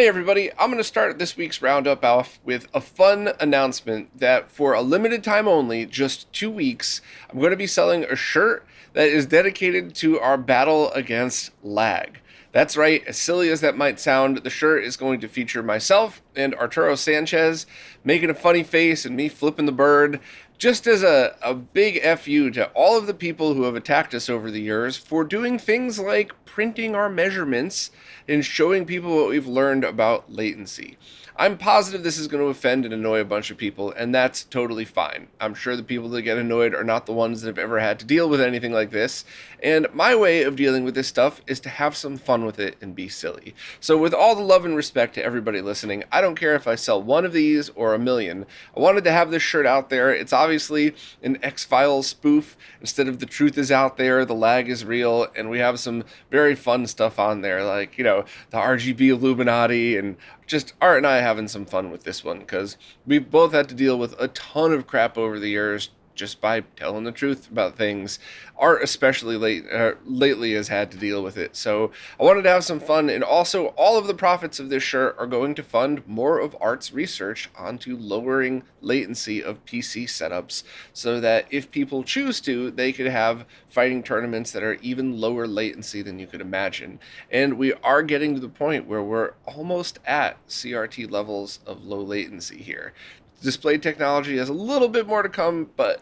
Hey everybody, I'm going to start this week's Roundup off with a fun announcement that for a limited time only, just 2 weeks, I'm going to be selling a shirt that is dedicated to our battle against lag. That's right, as silly as that might sound, the shirt is going to feature myself and Arturo Sanchez making a funny face and me flipping the bird, just as a big FU to all of the people who have attacked us over the years for doing things like printing our measurements and showing people what we've learned about latency. I'm positive this is going to offend and annoy a bunch of people, and that's totally fine. I'm sure the people that get annoyed are not the ones that have ever had to deal with anything like this, and my way of dealing with this stuff is to have some fun with it and be silly. So with all the love and respect to everybody listening, I don't care if I sell one of these or a million. I wanted to have this shirt out there. It's obviously an X-Files spoof. Instead of the truth is out there, the lag is real, and we have some very fun stuff on there, like, the RGB Illuminati, and just Art and I having some fun with this one, because we've both had to deal with a ton of crap over the years just by telling the truth about things. Art especially lately has had to deal with it, so I wanted to have some fun, and also all of the profits of this shirt are going to fund more of Art's research onto lowering latency of PC setups, so that if people choose to, they could have fighting tournaments that are even lower latency than you could imagine. And we are getting to the point where we're almost at CRT levels of low latency here. Display technology has a little bit more to come, but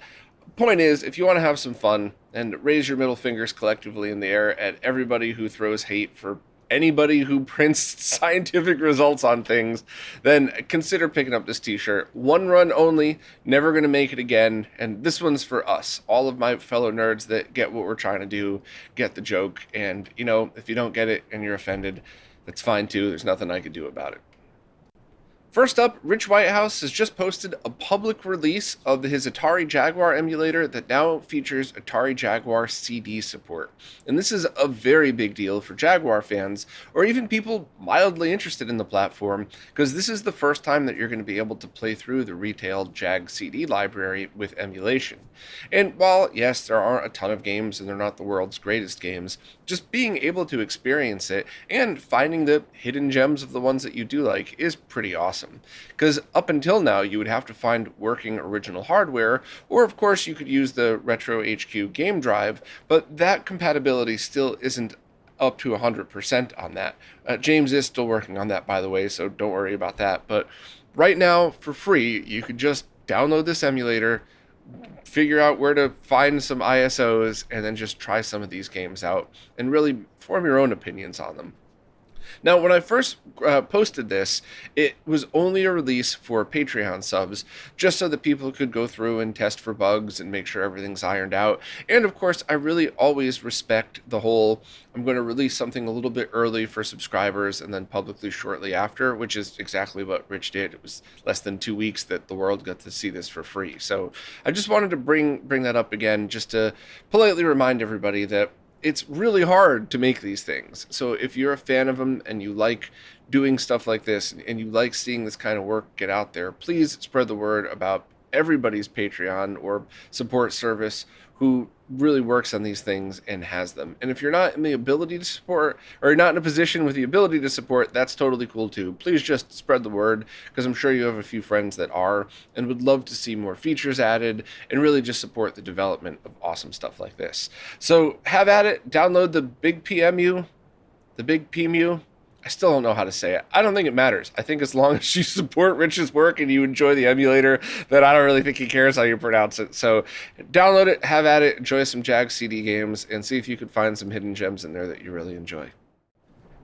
point is, if you want to have some fun and raise your middle fingers collectively in the air at everybody who throws hate for anybody who prints scientific results on things, then consider picking up this t-shirt. One run only, never going to make it again, and this one's for us. All of my fellow nerds that get what we're trying to do get the joke, and if you don't get it and you're offended, that's fine too. There's nothing I could do about it. First up, Rich Whitehouse has just posted a public release of his Atari Jaguar emulator that now features Atari Jaguar CD support. And this is a very big deal for Jaguar fans, or even people mildly interested in the platform, because this is the first time that you're going to be able to play through the retail JagCD library with emulation. And while, yes, there aren't a ton of games and they're not the world's greatest games, just being able to experience it and finding the hidden gems of the ones that you do like is pretty awesome. Because up until now, you would have to find working original hardware, or of course you could use the RetroHQ game drive, but that compatibility still isn't up to 100% on that. James is still working on that, by the way, so don't worry about that. But right now, for free, you could just download this emulator, figure out where to find some ISOs, and then just try some of these games out and really form your own opinions on them. Now, when I first posted this, it was only a release for Patreon subs, just so that people could go through and test for bugs and make sure everything's ironed out. And of course, I really always respect the whole, I'm going to release something a little bit early for subscribers and then publicly shortly after, which is exactly what Rich did. It was less than 2 weeks that the world got to see this for free. So I just wanted to bring that up again, just to politely remind everybody that it's really hard to make these things. So if you're a fan of them and you like doing stuff like this and you like seeing this kind of work get out there, please spread the word about everybody's Patreon or support service who really works on these things and has them. And if you're not in the ability to support, or you're not in a position with the ability to support, that's totally cool too. Please just spread the word, because I'm sure you have a few friends that are and would love to see more features added and really just support the development of awesome stuff like this. So have at it. Download the BigPEmu, the BigPEmu. I still don't know how to say it. I don't think it matters. I think as long as you support Rich's work and you enjoy the emulator, then I don't really think he cares how you pronounce it. So download it, have at it, enjoy some JagCD games, and see if you can find some hidden gems in there that you really enjoy.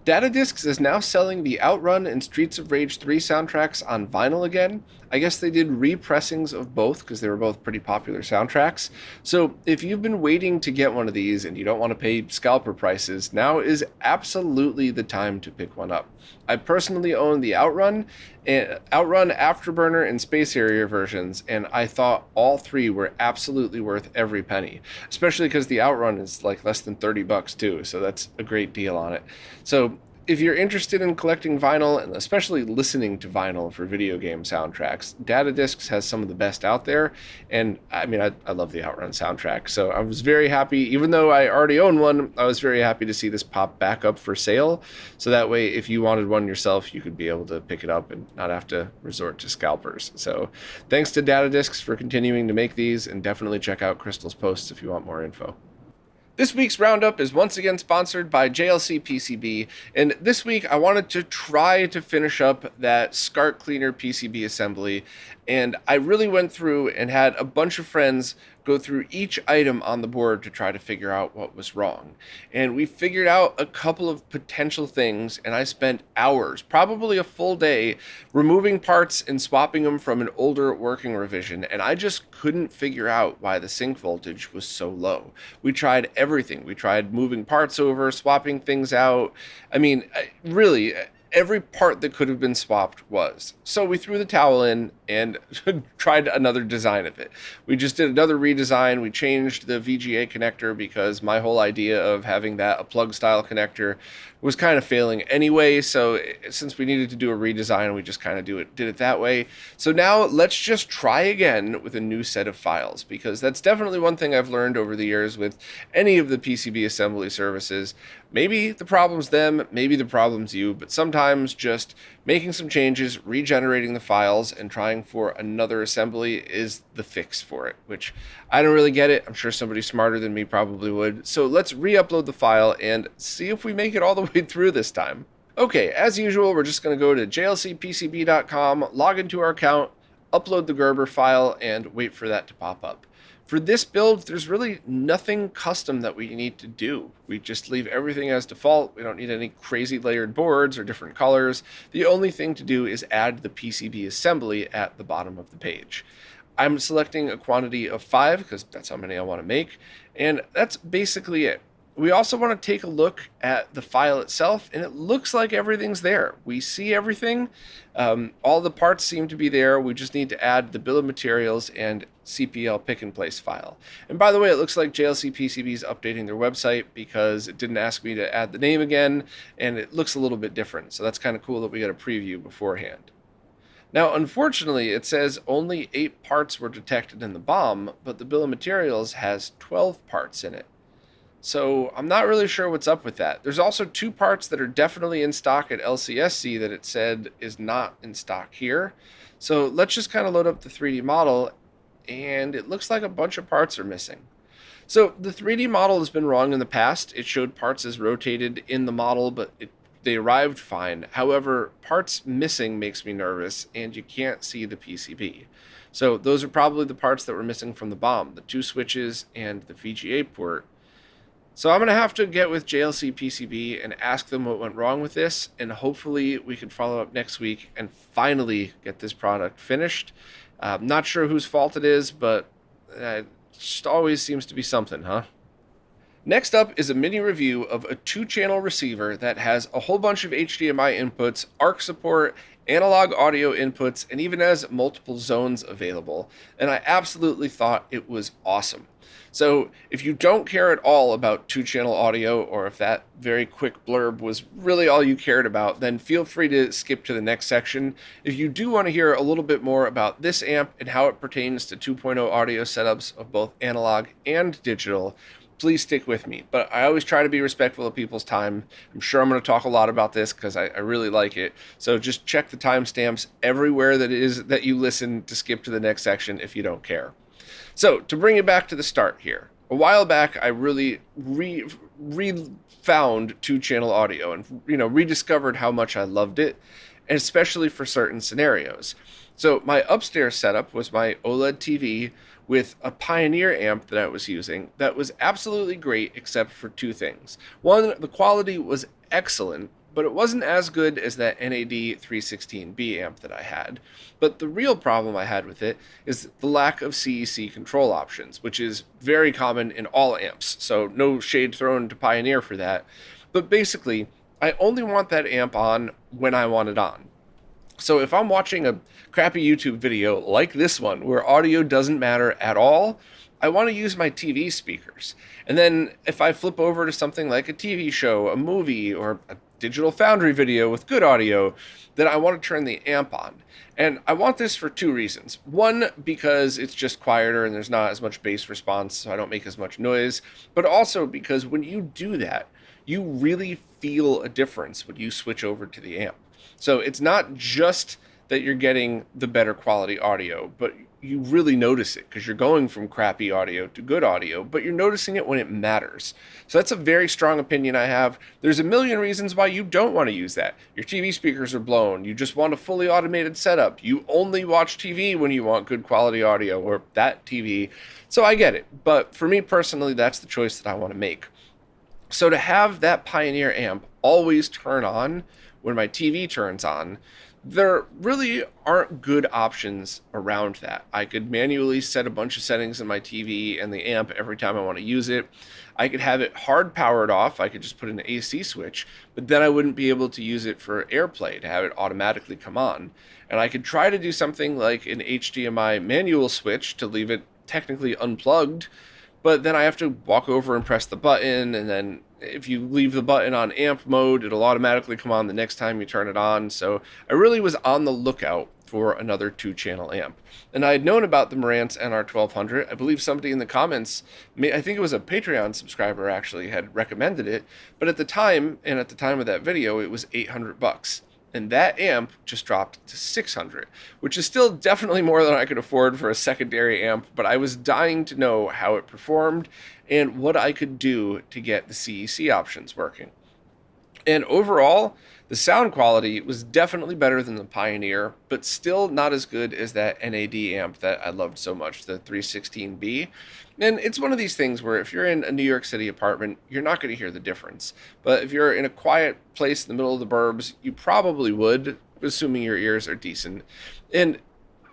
Datadiscs is now selling the OutRun and Streets of Rage 3 soundtracks on vinyl again. I guess they did repressings of both because they were both pretty popular soundtracks. So if you've been waiting to get one of these and you don't want to pay scalper prices, now is absolutely the time to pick one up. I personally own the OutRun, Afterburner, and Space Harrier versions, and I thought all three were absolutely worth every penny, especially because the OutRun is like less than $30 too, so that's a great deal on it. So if you're interested in collecting vinyl, and especially listening to vinyl for video game soundtracks, Data Discs has some of the best out there. And I mean, I love the OutRun soundtrack. So I was very happy, even though I already own one, I was very happy to see this pop back up for sale. So that way, if you wanted one yourself, you could be able to pick it up and not have to resort to scalpers. So thanks to Data Discs for continuing to make these, and definitely check out Crystal's posts if you want more info. This week's Roundup is once again sponsored by JLCPCB, and this week I wanted to try to finish up that SCART Cleaner PCB assembly, and I really went through and had a bunch of friends go through each item on the board to try to figure out what was wrong. And we figured out a couple of potential things, and I spent hours, probably a full day, removing parts and swapping them from an older working revision, and I just couldn't figure out why the sync voltage was so low. We tried everything. We tried moving parts over, swapping things out. I mean, really, every part that could have been swapped was. So we threw the towel in and tried another design of it. We just did another redesign. We changed the VGA connector because my whole idea of having that a plug style connector was kind of failing anyway. So since we needed to do a redesign, we just kind of did it that way. So now let's just try again with a new set of files, because that's definitely one thing I've learned over the years with any of the PCB assembly services. Maybe the problem's them, maybe the problem's you, but sometimes just making some changes, regenerating the files, and trying for another assembly is the fix for it, which I don't really get it. I'm sure somebody smarter than me probably would. So let's re-upload the file and see if we make it all the way through this time. Okay, as usual, we're just going to go to jlcpcb.com, log into our account, upload the Gerber file, and wait for that to pop up. For this build, there's really nothing custom that we need to do. We just leave everything as default. We don't need any crazy layered boards or different colors. The only thing to do is add the PCB assembly at the bottom of the page. I'm selecting a quantity of 5 because that's how many I want to make, and that's basically it. We also want to take a look at the file itself, and it looks like everything's there. We see everything. All the parts seem to be there. We just need to add the bill of materials and CPL pick and place file. And by the way, it looks like JLCPCB is updating their website because it didn't ask me to add the name again, and it looks a little bit different. So that's kind of cool that we got a preview beforehand. Now, unfortunately, it says only 8 parts were detected in the BOM, but the bill of materials has 12 parts in it. So I'm not really sure what's up with that. There's also 2 parts that are definitely in stock at LCSC that it said is not in stock here. So let's just kind of load up the 3D model, and it looks like a bunch of parts are missing. So the 3D model has been wrong in the past. It showed parts as rotated in the model, but they arrived fine. However, parts missing makes me nervous, and you can't see the PCB. So those are probably the parts that were missing from the BOM, the 2 switches and the VGA port. So I'm going to have to get with JLCPCB and ask them what went wrong with this, and hopefully we can follow up next week and finally get this product finished. Not sure whose fault it is, but it just always seems to be something, huh? Next up is a mini review of a 2-channel receiver that has a whole bunch of HDMI inputs, ARC support, analog audio inputs, and even has multiple zones available. And I absolutely thought it was awesome. So if you don't care at all about 2-channel audio, or if that very quick blurb was really all you cared about, then feel free to skip to the next section. If you do want to hear a little bit more about this amp and how it pertains to 2.0 audio setups of both analog and digital, please stick with me. But I always try to be respectful of people's time. I'm sure I'm going to talk a lot about this because I really like it. So just check the timestamps everywhere that you listen to skip to the next section if you don't care. So to bring it back to the start here, a while back I really found 2-channel audio and rediscovered how much I loved it, and especially for certain scenarios. So my upstairs setup was my OLED TV with a Pioneer amp that I was using that was absolutely great except for 2 things. One, the quality was excellent, but it wasn't as good as that NAD 316B amp that I had. But the real problem I had with it is the lack of CEC control options, which is very common in all amps, so no shade thrown to Pioneer for that. But basically, I only want that amp on when I want it on. So if I'm watching a crappy YouTube video like this one, where audio doesn't matter at all, I want to use my TV speakers. And then if I flip over to something like a TV show, a movie, or a Digital Foundry video with good audio, then I want to turn the amp on. And I want this for two reasons. One, because it's just quieter and there's not as much bass response, so I don't make as much noise. But also because when you do that, you really feel a difference when you switch over to the amp. So it's not just that you're getting the better quality audio, but you really notice it because you're going from crappy audio to good audio, but you're noticing it when it matters. So that's a very strong opinion I have. There's a million reasons why you don't want to use that. Your TV speakers are blown. You just want a fully automated setup. You only watch TV when you want good quality audio, or that TV. So I get it. But for me personally, that's the choice that I want to make. So to have that Pioneer amp always turn on when my TV turns on, there really aren't good options around that. I could manually set a bunch of settings in my TV and the amp every time I want to use it. I could have it hard powered off. I could just put in an AC switch, but then I wouldn't be able to use it for AirPlay to have it automatically come on. And I could try to do something like an HDMI manual switch to leave it technically unplugged, but then I have to walk over and press the button, and then if you leave the button on amp mode, it'll automatically come on the next time you turn it on. So I really was on the lookout for another 2-channel amp. And I had known about the Marantz NR1200. I believe somebody in the comments, I think it was a Patreon subscriber actually, had recommended it. But at the time, and at the time of that video, it was $800. And that amp just dropped to $600, which is still definitely more than I could afford for a secondary amp, but I was dying to know how it performed and what I could do to get the CEC options working. And overall, the sound quality was definitely better than the Pioneer, but still not as good as that NAD amp that I loved so much, the 316B. And it's one of these things where if you're in a New York City apartment, you're not going to hear the difference. But if you're in a quiet place in the middle of the burbs, you probably would, assuming your ears are decent. And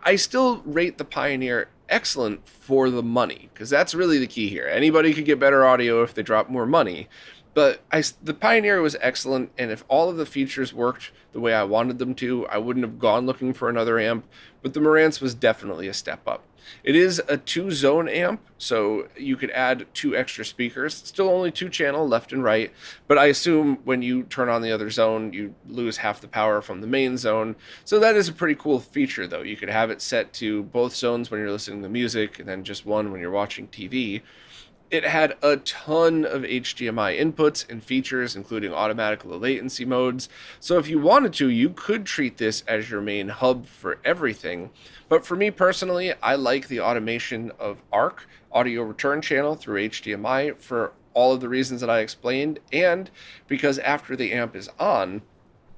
I still rate the Pioneer excellent for the money, because that's really the key here. Anybody could get better audio if they drop more money. But the Pioneer was excellent, and if all of the features worked the way I wanted them to, I wouldn't have gone looking for another amp, but the Marantz was definitely a step up. It is a 2-zone amp, so you could add 2 extra speakers. Still only 2-channel, left and right, but I assume when you turn on the other zone, you lose half the power from the main zone. So that is a pretty cool feature, though. You could have it set to both zones when you're listening to music, and then just one when you're watching TV. It had a ton of HDMI inputs and features, including automatic low latency modes. So if you wanted to, you could treat this as your main hub for everything. But for me personally, I like the automation of ARC, audio return channel through HDMI, for all of the reasons that I explained, and because after the amp is on,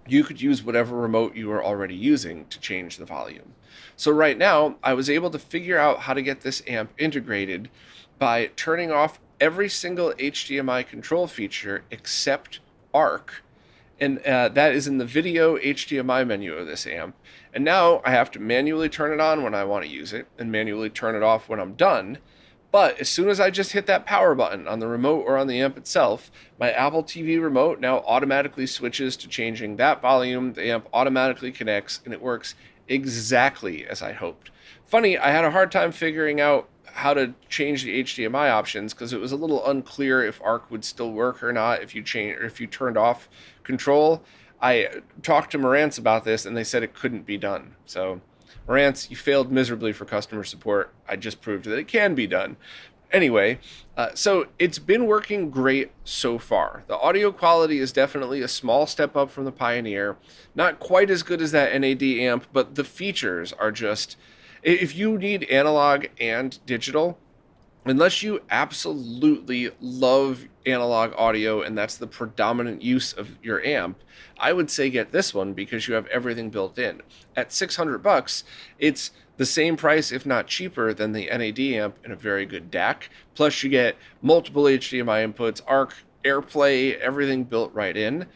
you could use whatever remote you were already using to change the volume. So right now, I was able to figure out how to get this amp integrated by turning off every single HDMI control feature except ARC. And that is in the video HDMI menu of this amp. And now I have to manually turn it on when I want to use it and manually turn it off when I'm done. But as soon as I just hit that power button on the remote or on the amp itself, my Apple TV remote now automatically switches to changing that volume. The amp automatically connects, and it works exactly as I hoped. Funny, I had a hard time figuring out how to change the HDMI options because it was a little unclear if ARC would still work or not if you turned off control. I talked to Marantz about this, and they said it couldn't be done. So Marantz, you failed miserably for customer support. I just proved that it can be done. Anyway, so it's been working great so far. The audio quality is definitely a small step up from the Pioneer. Not quite as good as that NAD amp, but the features are just... If you need analog and digital, unless you absolutely love analog audio and that's the predominant use of your amp, I would say get this one because you have everything built in. At $600, it's the same price, if not cheaper, than the NAD amp in a very good DAC. Plus you get multiple HDMI inputs, ARC, AirPlay, everything built right in.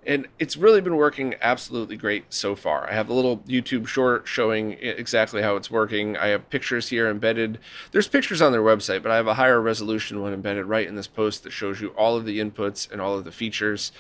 And it's really been working absolutely great so far. I have a little YouTube short showing exactly how it's working. I have pictures here embedded. There's pictures on their website, but I have a higher resolution one embedded right in this post that shows you all of the inputs and all of the features.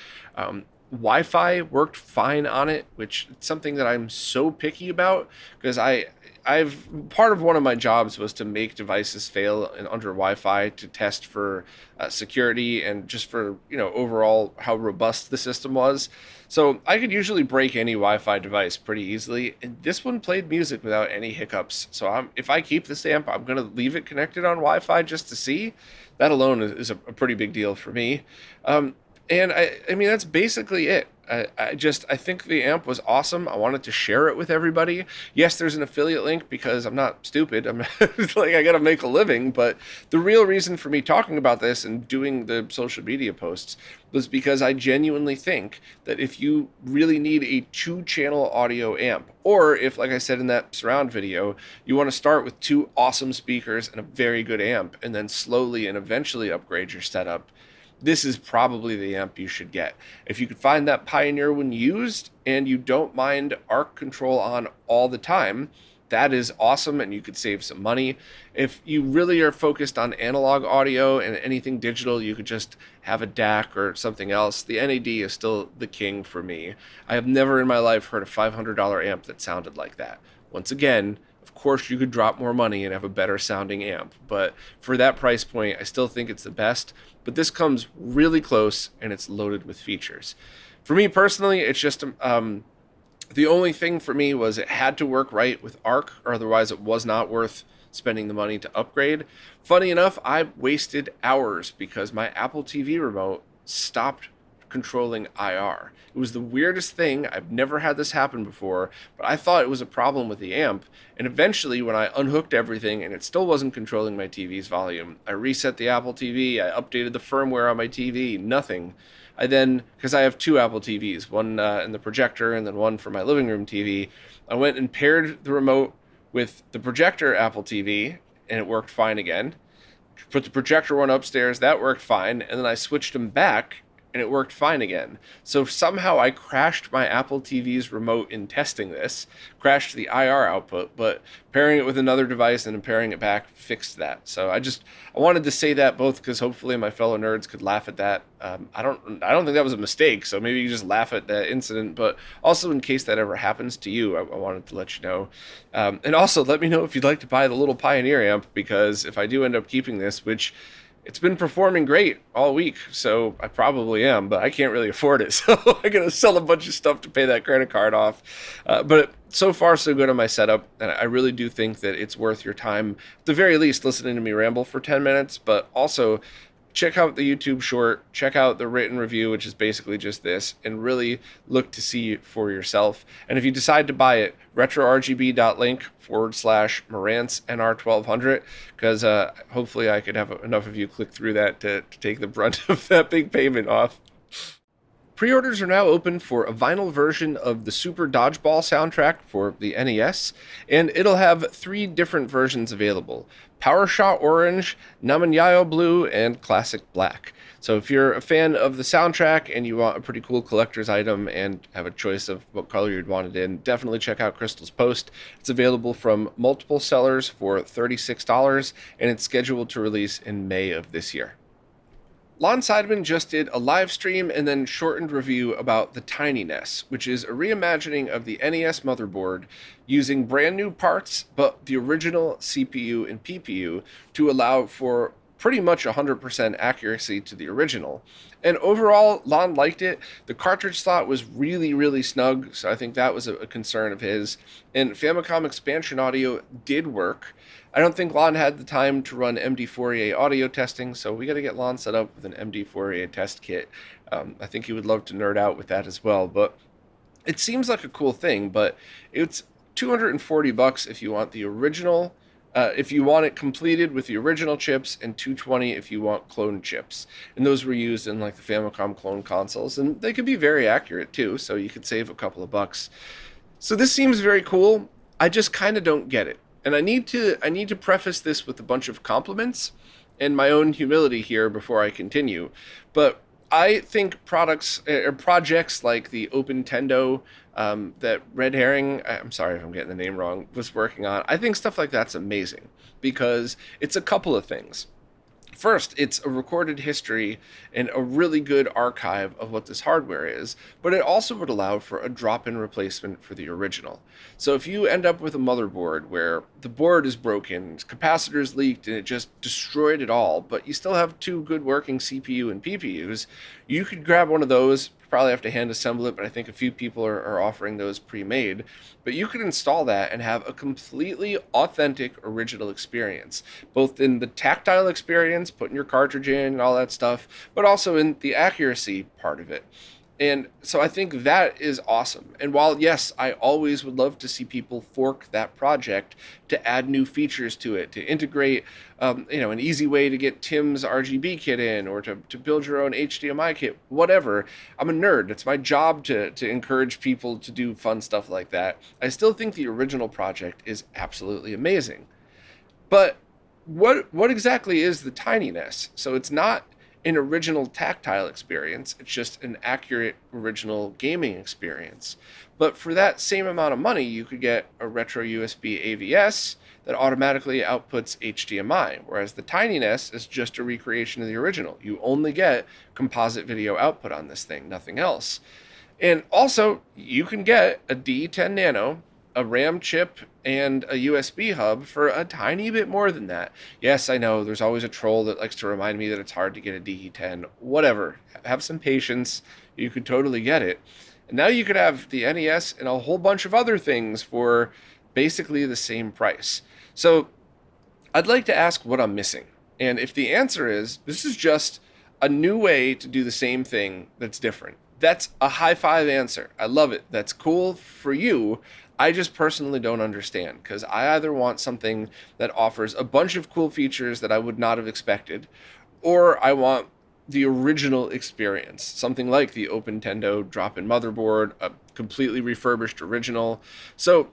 Wi-Fi worked fine on it, which is something that I'm so picky about because I've part of one of my jobs was to make devices fail under Wi-Fi to test for security and just for overall how robust the system was. So I could usually break any Wi-Fi device pretty easily, and this one played music without any hiccups. So if I keep this amp, I'm gonna leave it connected on Wi-Fi just to see. That alone is a pretty big deal for me. And I mean, that's basically it. I think the amp was awesome. I wanted to share it with everybody. Yes, there's an affiliate link because I'm not stupid. I'm like, I got to make a living. But the real reason for me talking about this and doing the social media posts was because I genuinely think that if you really need a 2-channel audio amp, or if, like I said in that surround video, you want to start with 2 awesome speakers and a very good amp, and then slowly and eventually upgrade your setup, this is probably the amp you should get. If you could find that Pioneer when used and you don't mind ARC control on all the time, that is awesome and you could save some money. If you really are focused on analog audio and anything digital, you could just have a DAC or something else. The NAD is still the king for me. I have never in my life heard a $500 amp that sounded like that. Once again, of course, you could drop more money and have a better sounding amp, but for that price point, I still think it's the best. But this comes really close and it's loaded with features. For me personally, it's just the only thing for me was it had to work right with ARC, or otherwise it was not worth spending the money to upgrade. Funny enough, I wasted hours because my Apple TV remote stopped controlling IR. It was the weirdest thing. I've never had this happen before, but I thought it was a problem with the amp. And eventually, when I unhooked everything and it still wasn't controlling my TV's volume, I reset the Apple TV, I updated the firmware on my TV, nothing. I then, because I have 2 Apple TVs, one in the projector and then one for my living room TV, I went and paired the remote with the projector Apple TV, and it worked fine again. Put the projector one upstairs, that worked fine, and then I switched them back, and it worked fine again. So somehow I crashed my Apple TV's remote in testing this, crashed the IR output, but pairing it with another device and then pairing it back fixed that. So I wanted to say that both because hopefully my fellow nerds could laugh at that. I don't think that was a mistake, so maybe you just laugh at that incident, but also in case that ever happens to you, I wanted to let you know. And also let me know if you'd like to buy the little Pioneer amp, because if I do end up keeping this, which it's been performing great all week, so I probably am, but I can't really afford it, so I'm going to sell a bunch of stuff to pay that credit card off. But so far, so good on my setup, and I really do think that it's worth your time, at the very least, listening to me ramble for 10 minutes, but also check out the YouTube short, check out the written review, which is basically just this, and really look to see it for yourself. And if you decide to buy it, retrorgb.link/Marantz NR1200, because hopefully I could have enough of you click through that to take the brunt of that big payment off. Pre-orders are now open for a vinyl version of the Super Dodgeball soundtrack for the NES, and it'll have 3 different versions available: Power Shot Orange, Namanyayo Blue, and Classic Black. So if you're a fan of the soundtrack and you want a pretty cool collector's item and have a choice of what color you'd want it in, definitely check out Crystal's post. It's available from multiple sellers for $36, and it's scheduled to release in May of this year. Lon Seidman just did a live stream and then shortened review about the TinyNES, which is a reimagining of the NES motherboard using brand new parts, but the original CPU and PPU to allow for pretty much 100% accuracy to the original. And overall, Lon liked it. The cartridge slot was really, really snug, so I think that was a concern of his. And Famicom expansion audio did work. I don't think Lon had the time to run MD4A audio testing, so we got to get Lon set up with an MD4A test kit. I think he would love to nerd out with that as well, but it seems like a cool thing, but it's $240 if you want the original, if you want it completed with the original chips, and $220 if you want clone chips. And those were used in like the Famicom clone consoles, and they could be very accurate too, so you could save a couple of bucks. So this seems very cool. I just kind of don't get it. And I need to preface this with a bunch of compliments and my own humility here before I continue. But I think projects like the OpenTendo that Red Herring, I'm sorry if I'm getting the name wrong, was working on, I think stuff like that's amazing because it's a couple of things. First, it's a recorded history and a really good archive of what this hardware is, but it also would allow for a drop-in replacement for the original. So if you end up with a motherboard where the board is broken, capacitor's leaked, and it just destroyed it all, but you still have two good working CPU and PPUs, you could grab one of those. Probably have to hand assemble it, but I think a few people are offering those pre-made. But you could install that and have a completely authentic original experience, both in the tactile experience, putting your cartridge in and all that stuff, but also in the accuracy part of it. And so I think that is awesome. And while, yes, I always would love to see people fork that project to add new features to it, to integrate, an easy way to get Tim's RGB kit in, or to build your own HDMI kit, whatever. I'm a nerd. It's my job to encourage people to do fun stuff like that. I still think the original project is absolutely amazing. But what exactly is the TinyNES? So it's not an original tactile experience. It's just an accurate original gaming experience. But for that same amount of money, you could get a retro USB AVS that automatically outputs HDMI, whereas the TinyNES is just a recreation of the original. You only get composite video output on this thing, nothing else. And also, you can get a D10 Nano, a RAM chip, and a USB hub for a tiny bit more than that. Yes, I know, there's always a troll that likes to remind me that it's hard to get a D10. Whatever. Have some patience. You could totally get it. And now you could have the NES and a whole bunch of other things for basically the same price. So I'd like to ask what I'm missing. And if the answer is, this is just a new way to do the same thing that's different, that's a high five answer. I love it. That's cool for you. I just personally don't understand, because I either want something that offers a bunch of cool features that I would not have expected, or I want the original experience, something like the Open Tendo drop-in motherboard, a completely refurbished original. So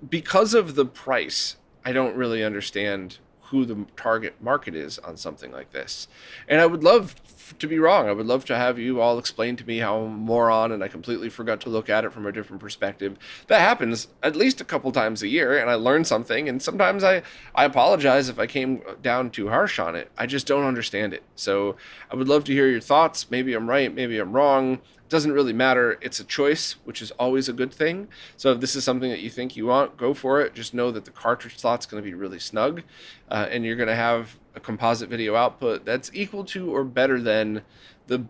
because of the price, I don't really understand who the target market is on something like this. And I would love to be wrong. I would love to have you all explain to me how I'm a moron and I completely forgot to look at it from a different perspective. That happens at least a couple times a year, and I learn something, and sometimes I apologize if I came down too harsh on it. I just don't understand it. So I would love to hear your thoughts. Maybe I'm right, maybe I'm wrong. Doesn't really matter. It's a choice, which is always a good thing. So if this is something that you think you want, go for it. Just know that the cartridge slot's going to be really snug, and you're going to have a composite video output that's equal to or better than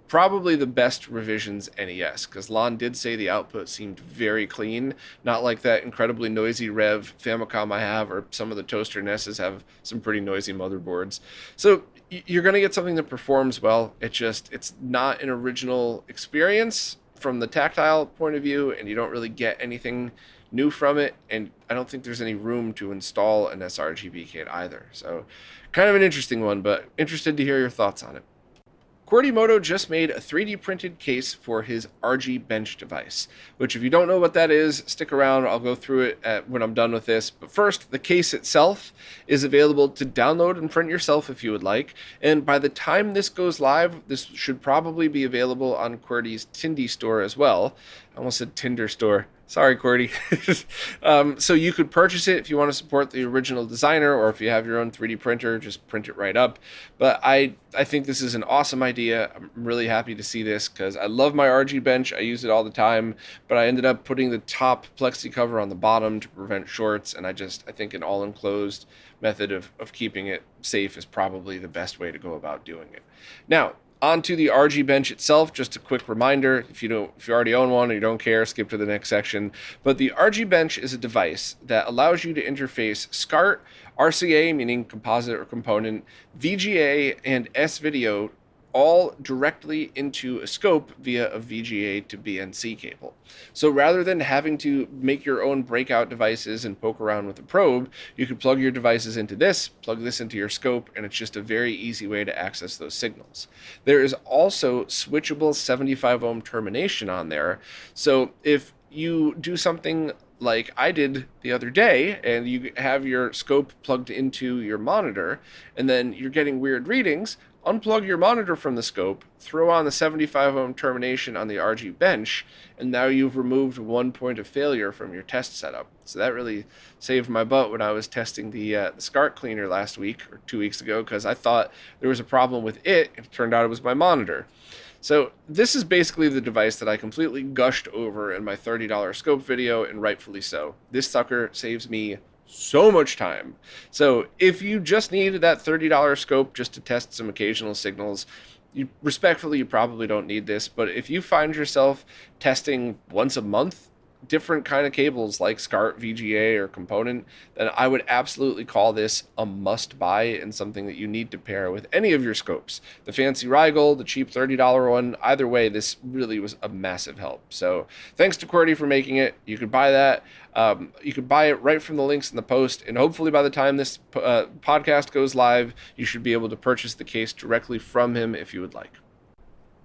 probably the best revisions NES, because Lon did say the output seemed very clean, not like that incredibly noisy Rev Famicom I have, or some of the toaster NESs have some pretty noisy motherboards. So you're going to get something that performs well. It's not an original experience from the tactile point of view, and you don't really get anything new from it, and I don't think there's any room to install an sRGB kit either. So kind of an interesting one, but interested to hear your thoughts on it. Quirtimoto just made a 3D printed case for his RGBench device, which if you don't know what that is, stick around. I'll go through it when I'm done with this. But first, the case itself is available to download and print yourself if you would like. And by the time this goes live, this should probably be available on QWERTY's Tindy store as well. I almost said Tinder store. Sorry, QWERTY. So you could purchase it if you want to support the original designer, or if you have your own 3D printer, just print it right up. But I think this is an awesome idea. I'm really happy to see this, because I love my RGBench. I use it all the time, but I ended up putting the top plexi cover on the bottom to prevent shorts, and I think an all-enclosed method of keeping it safe is probably the best way to go about doing it. Now, onto the RGBench itself, just a quick reminder, if you already own one and you don't care, skip to the next section. But the RGBench is a device that allows you to interface SCART, RCA, meaning composite or component, VGA, and S-Video all directly into a scope via a VGA to BNC cable. So rather than having to make your own breakout devices and poke around with a probe, you can plug your devices into this, plug this into your scope, and it's just a very easy way to access those signals. There is also switchable 75 ohm termination on there. So if you do something like I did the other day, and you have your scope plugged into your monitor, and then you're getting weird readings, unplug your monitor from the scope, throw on the 75 ohm termination on the RGBench, and now you've removed one point of failure from your test setup. So that really saved my butt when I was testing the SCART cleaner last week or 2 weeks ago, because I thought there was a problem with it, and it turned out it was my monitor. So this is basically the device that I completely gushed over in my $30 scope video, and rightfully so. This sucker saves me so much time. So if you just need that $30 scope just to test some occasional signals, you probably don't need this. But if you find yourself testing once a month different kind of cables like SCART, VGA, or component, then I would absolutely call this a must buy and something that you need to pair with any of your scopes. The fancy Rigel, the cheap $30 one, either way, this really was a massive help. So thanks to QWERTY for making it. You could buy that. You could buy it right from the links in the post, and hopefully by the time this podcast goes live, you should be able to purchase the case directly from him if you would like.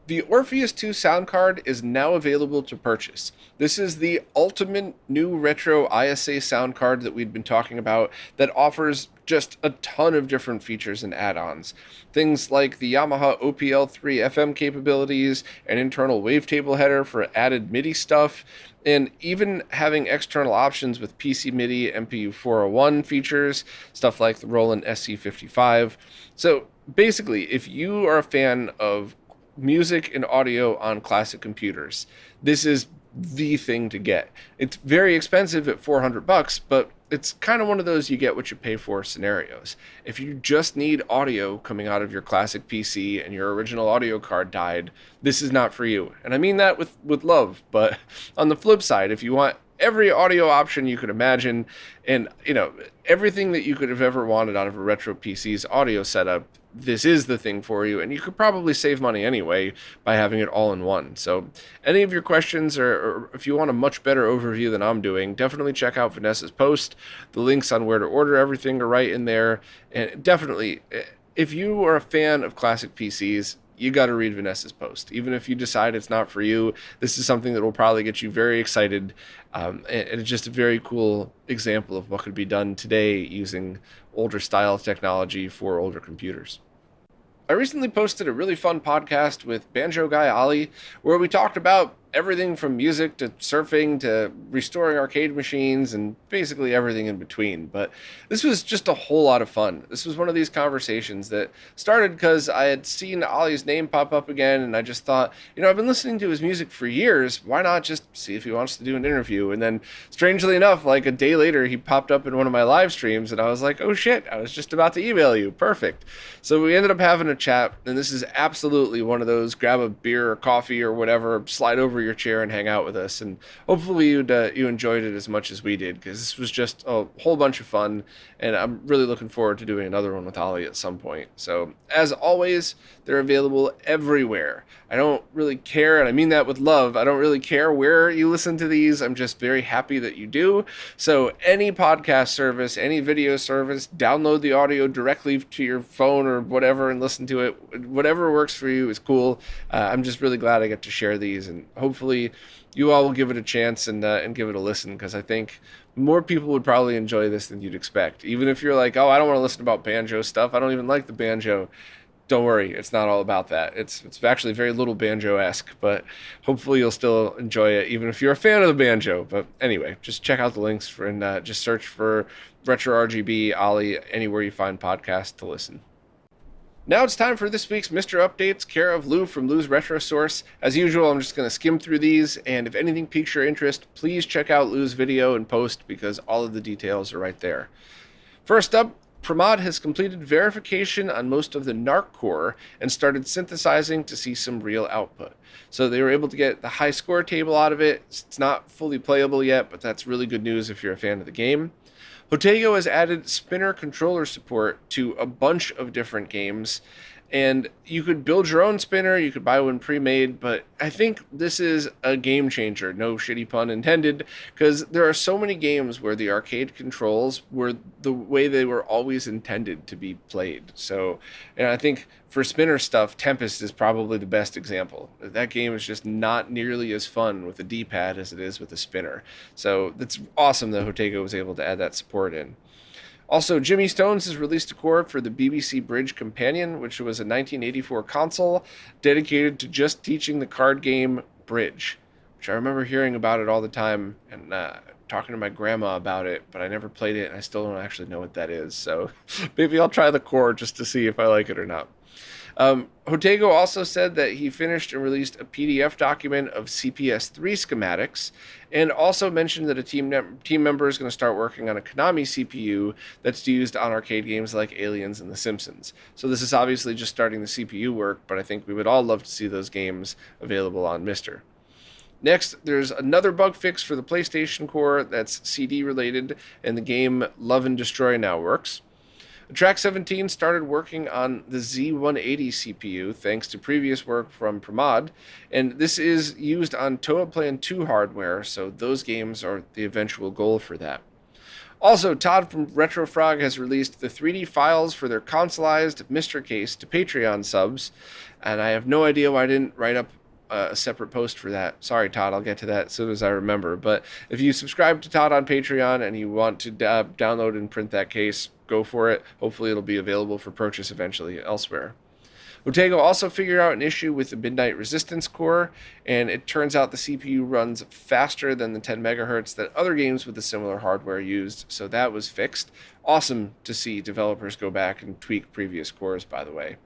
The Orpheus II sound card is now available to purchase. This is the ultimate new retro ISA sound card that we'd been talking about that offers just a ton of different features and add-ons. Things like the Yamaha OPL3 FM capabilities, an internal wavetable header for added MIDI stuff, and even having external options with PC MIDI, MPU 401 features, stuff like the Roland SC55. So basically, if you are a fan of music and audio on classic computers, this is the thing to get. It's very expensive at $400, but it's kind of one of those you get what you pay for scenarios. If you just need audio coming out of your classic PC and your original audio card died, this is not for you. And I mean that with love, but on the flip side, if you want every audio option you could imagine and everything that you could have ever wanted out of a retro PC's audio setup, this is the thing for you, and you could probably save money anyway by having it all in one. So any of your questions, or if you want a much better overview than I'm doing, definitely check out Vanessa's post. The links on where to order everything are right in there. And definitely, if you are a fan of classic PCs, you got to read Vanessa's post. Even if you decide it's not for you, this is something that will probably get you very excited. And it's just a very cool example of what could be done today using older style technology for older computers. I recently posted a really fun podcast with Banjo Guy Ollie where we talked about everything from music to surfing to restoring arcade machines and basically everything in between. But this was just a whole lot of fun. This was one of these conversations that started because I had seen Ollie's name pop up again, and I just thought, I've been listening to his music for years. Why not just see if he wants to do an interview? And then, strangely enough, like a day later, he popped up in one of my live streams, and I was like, oh shit, I was just about to email you. Perfect. So we ended up having a chat, and this is absolutely one of those grab a beer or coffee or whatever, slide over your chair and hang out with us, and hopefully you enjoyed it as much as we did, because this was just a whole bunch of fun, and I'm really looking forward to doing another one with Ollie at some point. So as always, they're available everywhere. I don't really care, and I mean that with love, I don't really care where you listen to these. I'm just very happy that you do. So any podcast service, any video service, download the audio directly to your phone or whatever and listen to it. Whatever works for you is cool. I'm just really glad I get to share these, and hopefully you all will give it a chance and give it a listen, because I think more people would probably enjoy this than you'd expect. Even if you're like, oh, I don't want to listen about banjo stuff, I don't even like the banjo. Don't worry, it's not all about that. It's actually very little banjo-esque, but hopefully you'll still enjoy it, even if you're a fan of the banjo. But anyway, just check out the links and just search for RetroRGB Ollie anywhere you find podcasts to listen. Now it's time for this week's Mr. Updates, care of Lou from Lou's Retro Source. As usual, I'm just going to skim through these, and if anything piques your interest, please check out Lou's video and post, because all of the details are right there. First up, Pramod has completed verification on most of the NARC core and started synthesizing to see some real output. So they were able to get the high score table out of it. It's not fully playable yet, but that's really good news if you're a fan of the game. Hotego has added spinner controller support to a bunch of different games, and you could build your own spinner, you could buy one pre-made, but I think this is a game changer, no shitty pun intended, because there are so many games where the arcade controls were the way they were always intended to be played. So, and I think for spinner stuff, Tempest is probably the best example. That game is just not nearly as fun with a D-pad as it is with a spinner. So that's awesome that Hotego was able to add that support in. Also, Jimmy Stones has released a core for the BBC Bridge Companion, which was a 1984 console dedicated to just teaching the card game Bridge, which I remember hearing about it all the time and talking to my grandma about it, but I never played it and I still don't actually know what that is. So maybe I'll try the core just to see if I like it or not. Hotego also said that he finished and released a PDF document of CPS3 schematics, and also mentioned that a team member is going to start working on a Konami CPU that's used on arcade games like Aliens and The Simpsons. So this is obviously just starting the CPU work, but I think we would all love to see those games available on MiSTer. Next, there's another bug fix for the PlayStation core that's CD related, and the game Love and Destroy now works. Track 17 started working on the Z180 CPU thanks to previous work from Pramod, and this is used on Toa Plan 2 hardware, so those games are the eventual goal for that. Also, Todd from RetroFrog has released the 3D files for their consoleized MiSTer case to Patreon subs, and I have no idea why I didn't write up a separate post for that. Sorry, Todd, I'll get to that as soon as I remember. But if you subscribe to Todd on Patreon and you want to download and print that case, go for it. Hopefully it'll be available for purchase eventually elsewhere. Hotego also figured out an issue with the Midnight Resistance core, and it turns out the CPU runs faster than the 10 megahertz that other games with a similar hardware used, so that was fixed. Awesome to see developers go back and tweak previous cores, by the way.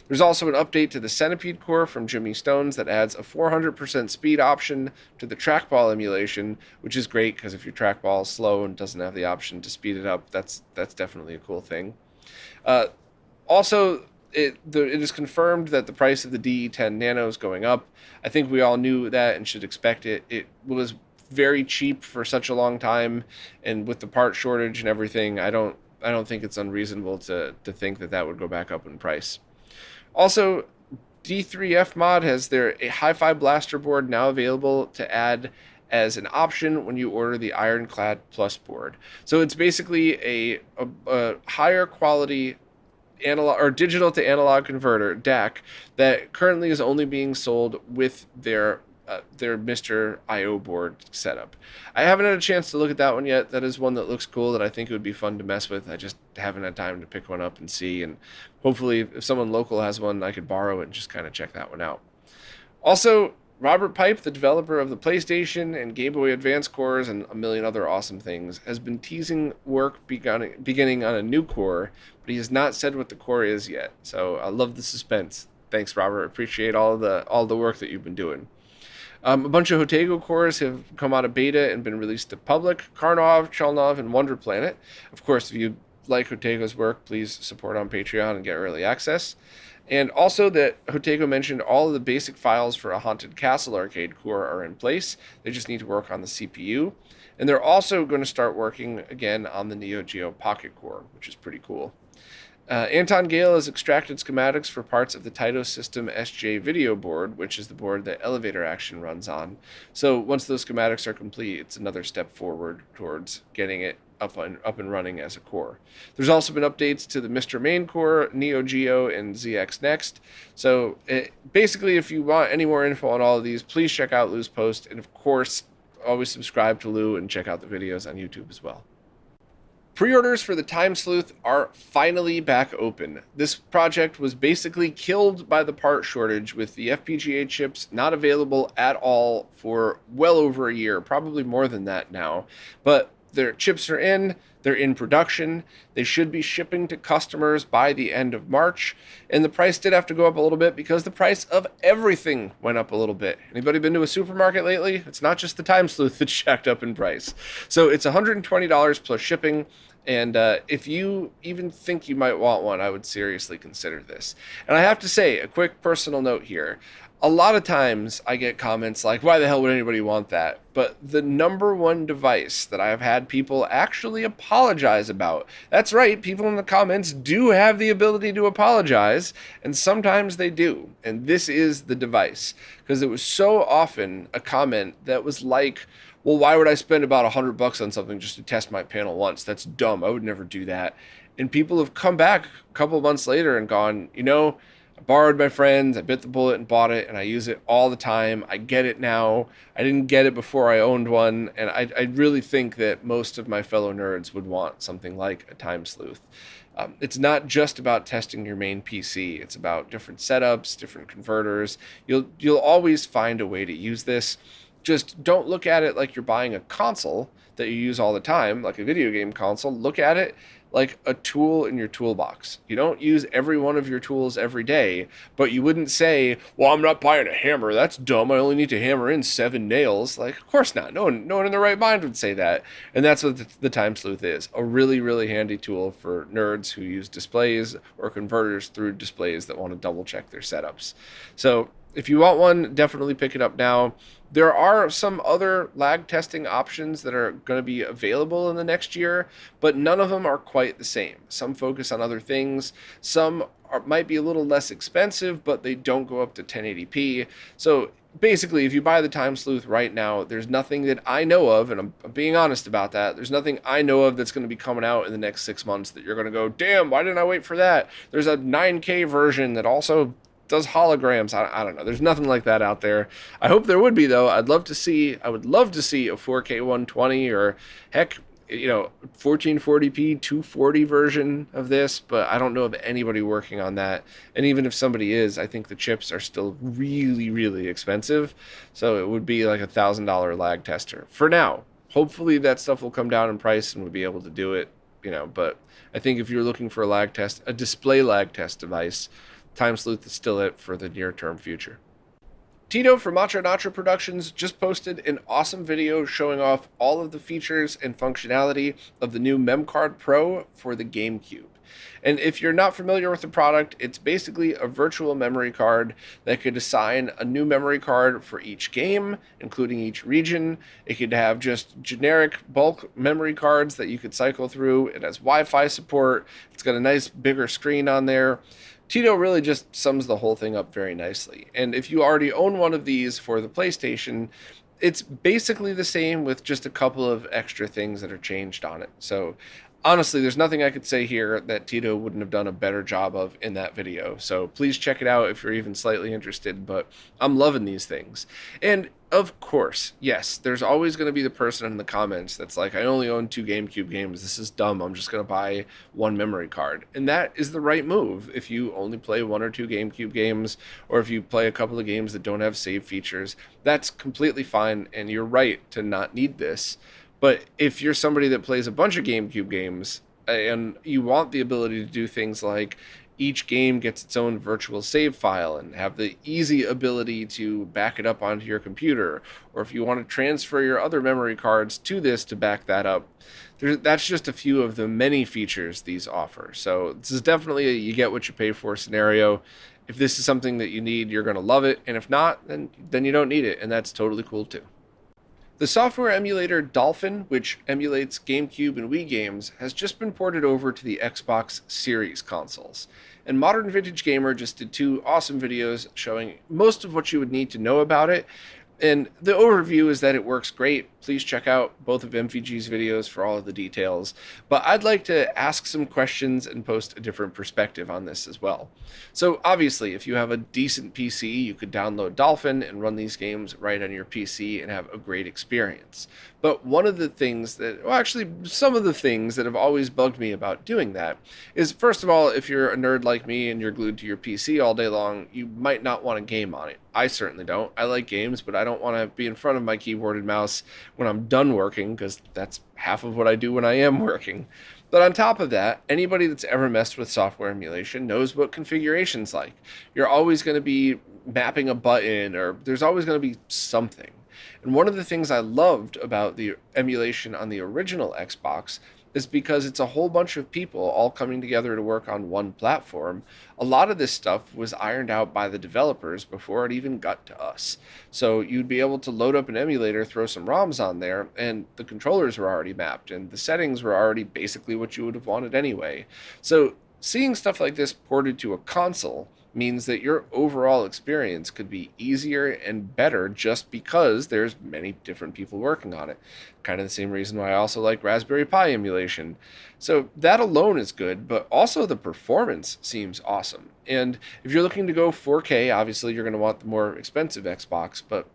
There's also an update to the Centipede core from Jimmy Stones that adds a 400% speed option to the trackball emulation, which is great because if your trackball is slow and doesn't have the option to speed it up, that's definitely a cool thing. Also, it is confirmed that the price of the DE10 Nano is going up. I think we all knew that and should expect it. It was very cheap for such a long time, and with the part shortage and everything, I don't think it's unreasonable to think that would go back up in price. Also, D3F Mod has their Hi-Fi Blaster board now available to add as an option when you order the Ironclad Plus board. So it's basically a higher quality analog or digital to analog converter DAC that currently is only being sold with their MiSTer I/O board setup. I haven't had a chance to look at that one yet. That is one that looks cool that I think it would be fun to mess with. I just haven't had time to pick one up and see, and hopefully if someone local has one, I could borrow it and just kind of check that one out. Also, Robert Pipe, the developer of the PlayStation and Game Boy Advance cores and a million other awesome things, has been teasing work beginning on a new core, but he has not said what the core is yet. So I love the suspense. Thanks, Robert. Appreciate all the work that you've been doing. A bunch of Hotego cores have come out of beta and been released to public. Karnov, Chelnov, and Wonder Planet. Of course, if you like Hotego's work, please support on Patreon and get early access. And also that Hotego mentioned all of the basic files for a Haunted Castle arcade core are in place. They just need to work on the CPU. And they're also going to start working again on the Neo Geo Pocket core, which is pretty cool. Anton Gale has extracted schematics for parts of the Taito System SJ video board, which is the board that Elevator Action runs on. So once those schematics are complete, it's another step forward towards getting it up and running as a core. There's also been updates to the MiSTer main core, Neo Geo, and ZX Next. So basically, if you want any more info on all of these, please check out Lou's post, and of course, always subscribe to Lou and check out the videos on YouTube as well. Pre-orders for the Time Sleuth are finally back open. This project was basically killed by the part shortage, with the FPGA chips not available at all for well over a year, probably more than that now. But their chips are in, they're in production, they should be shipping to customers by the end of March, and the price did have to go up a little bit because the price of everything went up a little bit. Anybody been to a supermarket lately? It's not just the Time Sleuth that's jacked up in price. So it's $120 plus shipping, and if you even think you might want one, I would seriously consider this. And I have to say, a quick personal note here. A lot of times I get comments like, why the hell would anybody want that? But the number one device that I've had people actually apologize about, that's right, people in the comments do have the ability to apologize, and sometimes they do. And this is the device. Because it was so often a comment that was like, well, why would I spend about $100 on something just to test my panel once? That's dumb. I would never do that. And people have come back a couple of months later and gone, I borrowed my friends, I bit the bullet and bought it, and I use it all the time. I get it now. I didn't get it before I owned one, and I really think that most of my fellow nerds would want something like a Time Sleuth. It's not just about testing your main PC. It's about different setups, different converters. You'll always find a way to use this. Just don't look at it like you're buying a console that you use all the time, like a video game console. Look at it like a tool in your toolbox. You don't use every one of your tools every day, but you wouldn't say, well, I'm not buying a hammer. That's dumb. I only need to hammer in 7 nails. Like, of course not. No one in their right mind would say that. And that's what the Time Sleuth is. A really, really handy tool for nerds who use displays or converters through displays that want to double check their setups. So if you want one, definitely pick it up now. There are some other lag testing options that are going to be available in the next year, but none of them are quite the same. Some focus on other things. Some might be a little less expensive, but they don't go up to 1080p. So basically, if you buy the Time Sleuth right now, there's nothing that I know of, and I'm being honest about that, there's nothing I know of that's going to be coming out in the next 6 months that you're going to go, damn, why didn't I wait for that? There's a 9K version that also does holograms. I don't know. There's nothing like that out there. I hope there would be, though. I would love to see a 4K 120 or heck, 1440p 240 version of this, but I don't know of anybody working on that. And even if somebody is, I think the chips are still really, really expensive. So it would be like $1,000 lag tester for now. Hopefully that stuff will come down in price and we'll be able to do it, but I think if you're looking for a display lag test device, Time Sleuth is still it for the near-term future. Tito from Macho Nacho Productions just posted an awesome video showing off all of the features and functionality of the new MemCard Pro for the GameCube. And if you're not familiar with the product, it's basically a virtual memory card that could assign a new memory card for each game, including each region. It could have just generic bulk memory cards that you could cycle through. It has Wi-Fi support. It's got a nice bigger screen on there. Tito really just sums the whole thing up very nicely. And if you already own one of these for the PlayStation, it's basically the same with just a couple of extra things that are changed on it. So honestly, there's nothing I could say here that Tito wouldn't have done a better job of in that video. So please check it out if you're even slightly interested, but I'm loving these things. And of course, yes, there's always going to be the person in the comments that's like, I only own 2 GameCube games. This is dumb. I'm just going to buy one memory card. And that is the right move if you only play 1 or 2 GameCube games, or if you play a couple of games that don't have save features. That's completely fine, and you're right to not need this. But if you're somebody that plays a bunch of GameCube games and you want the ability to do things like each game gets its own virtual save file and have the easy ability to back it up onto your computer, or if you want to transfer your other memory cards to this to back that up, that's just a few of the many features these offer. So this is definitely a you get what you pay for scenario. If this is something that you need, you're going to love it. And if not, then you don't need it. And that's totally cool too. The software emulator Dolphin, which emulates GameCube and Wii games, has just been ported over to the Xbox Series consoles. And Modern Vintage Gamer just did 2 awesome videos showing most of what you would need to know about it. And the overview is that it works great. Please check out both of MVG's videos for all of the details. But I'd like to ask some questions and post a different perspective on this as well. So obviously, if you have a decent PC, you could download Dolphin and run these games right on your PC and have a great experience. But one of the things some of the things that have always bugged me about doing that is, first of all, if you're a nerd like me and you're glued to your PC all day long, you might not want to game on it. I certainly don't. I like games, but I don't want to be in front of my keyboard and mouse when I'm done working, because that's half of what I do when I am working. But on top of that, anybody that's ever messed with software emulation knows what configuration's like. You're always going to be mapping a button, or there's always going to be something. And one of the things I loved about the emulation on the original Xbox is because it's a whole bunch of people all coming together to work on one platform. A lot of this stuff was ironed out by the developers before it even got to us. So you'd be able to load up an emulator, throw some ROMs on there, and the controllers were already mapped, and the settings were already basically what you would have wanted anyway. So seeing stuff like this ported to a console means that your overall experience could be easier and better just because there's many different people working on it. Kind of the same reason why I also like Raspberry Pi emulation. So that alone is good, but also the performance seems awesome. And if you're looking to go 4K, obviously you're going to want the more expensive Xbox, but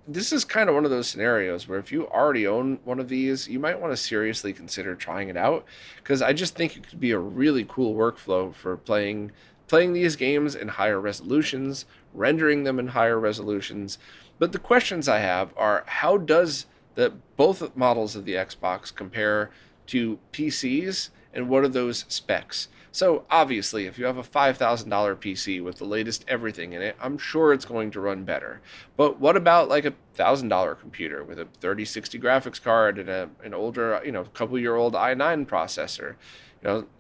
this is kind of one of those scenarios where if you already own one of these, you might want to seriously consider trying it out, because I just think it could be a really cool workflow for playing these games in higher resolutions, rendering them in higher resolutions. But the questions I have are, how does the both models of the Xbox compare to PCs, and what are those specs? So obviously, if you have a $5,000 PC with the latest everything in it, I'm sure it's going to run better. But what about like a $1,000 computer with a 3060 graphics card and an older, couple-year-old i9 processor?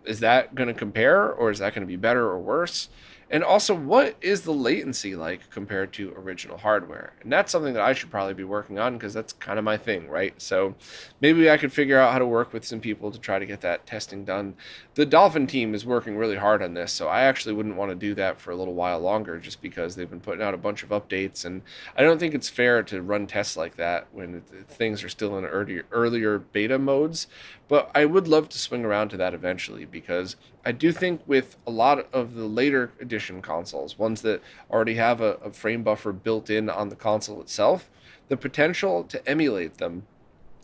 Is that going to compare, or is that going to be better or worse? And also, what is the latency like compared to original hardware? And that's something that I should probably be working on, because that's kind of my thing, right? So maybe I could figure out how to work with some people to try to get that testing done. The Dolphin team is working really hard on this, so I actually wouldn't want to do that for a little while longer, just because they've been putting out a bunch of updates, and I don't think it's fair to run tests like that when things are still in earlier beta modes. But I would love to swing around to that eventually, because I do think with a lot of the later edition consoles, ones that already have a frame buffer built in on the console itself, the potential to emulate them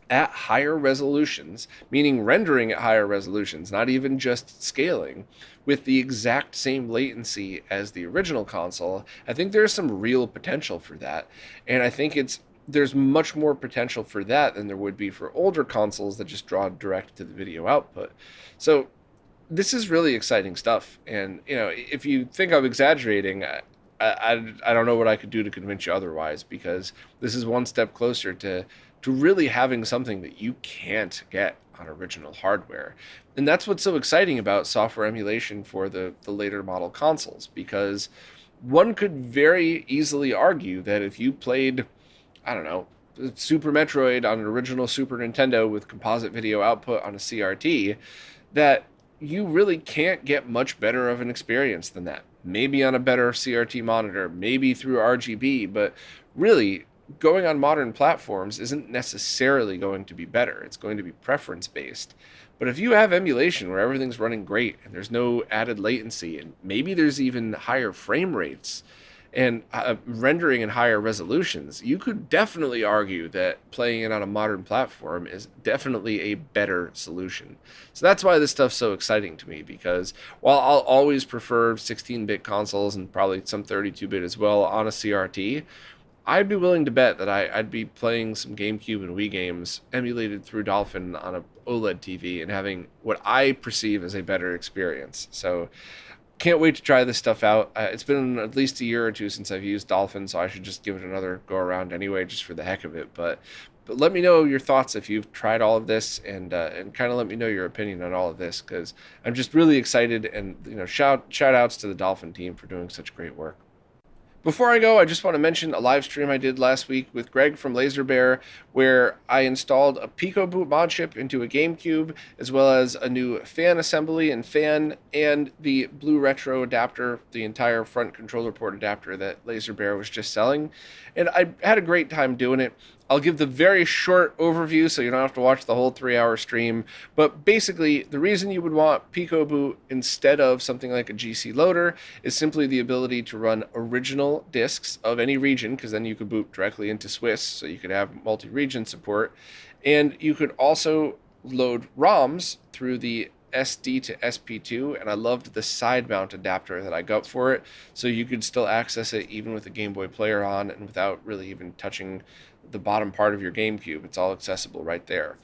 at higher resolutions, meaning rendering at higher resolutions, not even just scaling, with the exact same latency as the original console, I think there's some real potential for that. And I think there's much more potential for that than there would be for older consoles that just draw direct to the video output. So this is really exciting stuff. And, if you think I'm exaggerating, I don't know what I could do to convince you otherwise, because this is one step closer to really having something that you can't get on original hardware. And that's what's so exciting about software emulation for the later model consoles, because one could very easily argue that if you played, I don't know, Super Metroid on an original Super Nintendo with composite video output on a CRT, that you really can't get much better of an experience than that. Maybe on a better CRT monitor, maybe through RGB, but really, going on modern platforms isn't necessarily going to be better. It's going to be preference based. But if you have emulation where everything's running great and there's no added latency, and maybe there's even higher frame rates and rendering in higher resolutions, you could definitely argue that playing it on a modern platform is definitely a better solution. So that's why this stuff's so exciting to me, because while I'll always prefer 16-bit consoles and probably some 32-bit as well on a CRT, I'd be willing to bet that I'd be playing some GameCube and Wii games emulated through Dolphin on a OLED TV and having what I perceive as a better experience. So can't wait to try this stuff out. It's been at least a year or two since I've used Dolphin, so I should just give it another go around anyway, just for the heck of it. But let me know your thoughts if you've tried all of this, and kind of let me know your opinion on all of this, because I'm just really excited. And shout outs to the Dolphin team for doing such great work. Before I go, I just want to mention a live stream I did last week with Greg from LaserBear, where I installed a Picoboot mod chip into a GameCube, as well as a new fan assembly and fan, and the BlueRetro adapter, the entire front controller port adapter that LaserBear was just selling. And I had a great time doing it. I'll give the very short overview so you don't have to watch the whole 3-hour stream. But basically, the reason you would want Picoboot instead of something like a GC loader is simply the ability to run original discs of any region, because then you could boot directly into Swiss, so you could have multi-region support. And you could also load ROMs through the SD to SP2, and I loved the side mount adapter that I got for it, so you could still access it even with a Game Boy player on and without really even touching the bottom part of your GameCube. It's all accessible right there.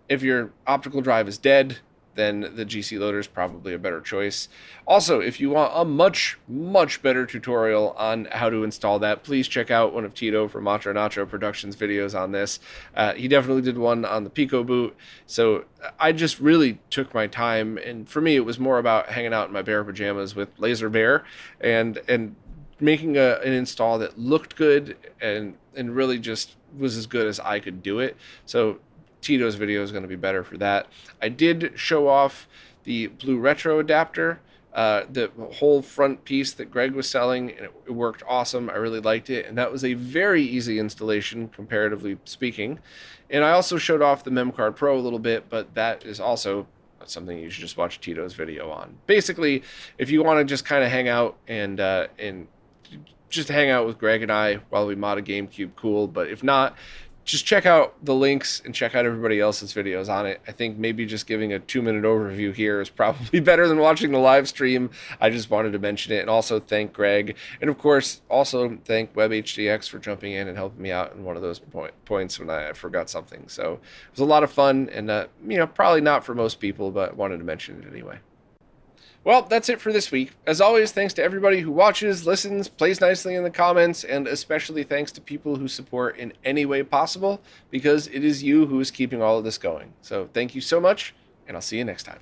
If your optical drive is dead, then the GC loader is probably a better choice. Also, if you want a much, much better tutorial on how to install that, please check out one of Tito from Macho Nacho Productions videos on this. He definitely did one on the Picoboot. So I just really took my time, and for me, it was more about hanging out in my bear pajamas with LaserBear and making an install that looked good and really just was as good as I could do it. So Tito's video is going to be better for that. I did show off the BlueRetro adapter the whole front piece that Greg was selling, and it worked awesome. I really liked it, and that was a very easy installation, comparatively speaking. And I also showed off the MemCard Pro a little bit, but that is also something you should just watch Tito's video on. Basically, if you want to just kind of hang out and just hang out with Greg and I while we mod a GameCube, cool. But if not, just check out the links and check out everybody else's videos on it. I think maybe just giving a 2-minute overview here is probably better than watching the live stream. I just wanted to mention it and also thank Greg. And of course, also thank WebHDX for jumping in and helping me out in one of those points when I forgot something. So it was a lot of fun and, probably not for most people, but I wanted to mention it anyway. Well, that's it for this week. As always, thanks to everybody who watches, listens, plays nicely in the comments, and especially thanks to people who support in any way possible, because it is you who is keeping all of this going. So thank you so much, and I'll see you next time.